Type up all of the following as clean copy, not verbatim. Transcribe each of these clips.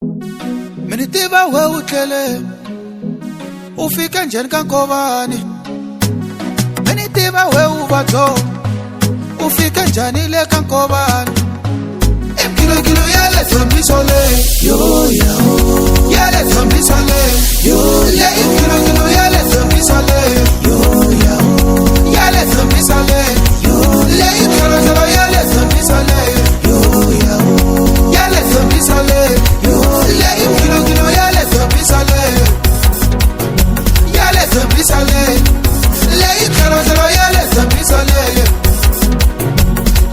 Minitiva we utlele ufika njani kaNkovani. Minitiva we uvatho ufika njani le kaNkovani. Kilo yale zambiso le yo ya ho yale zambiso le yo le kilo yale zambiso le yo ya ho yale zambiso le yo le kilo yale zambiso le yo ya ho yale zambiso le yo le kilo yale zambiso le yale zambiso le le kilo yale zambiso le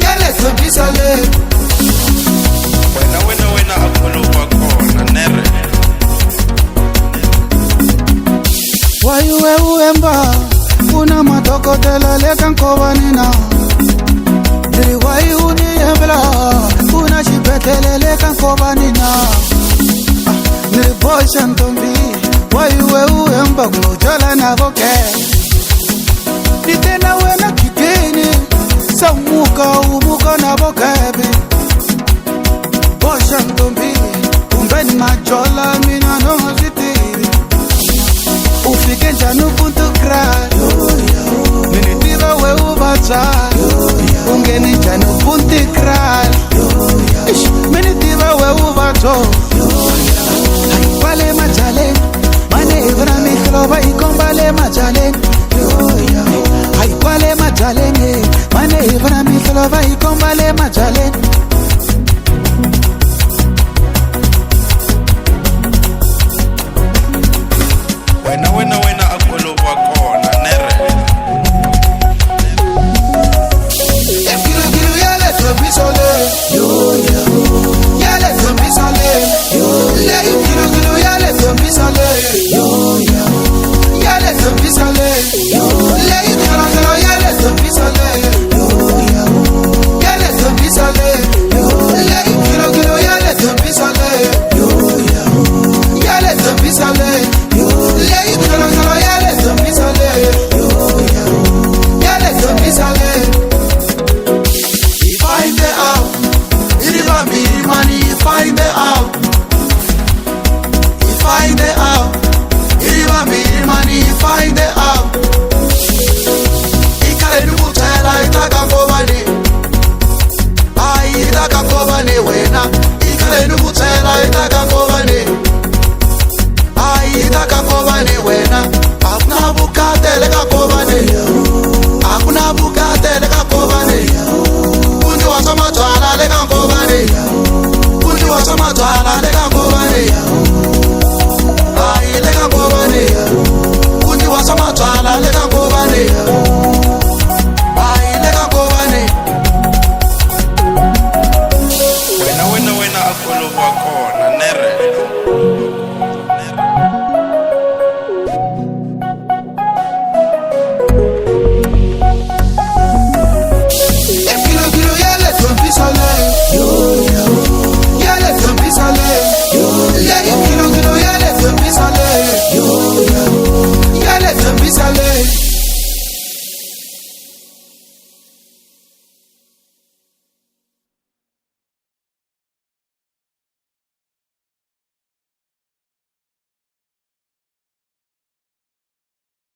yale zambiso le. Wena akulupa kona nere Wayuwe uemba una matokotela le kaNkovani na Diri wayu uniembla una chipetele le kaNkovani na Niri boysha ntombi wayuwe uemba kunojola na boke Nitena wena kikini umuka na bokebe Boysha ntombi umbeni majola mina no zitiri Ufike njani ubuntu cry Minitiva we ubatha ungeni njani ubuntu cry Minitiva we ubatho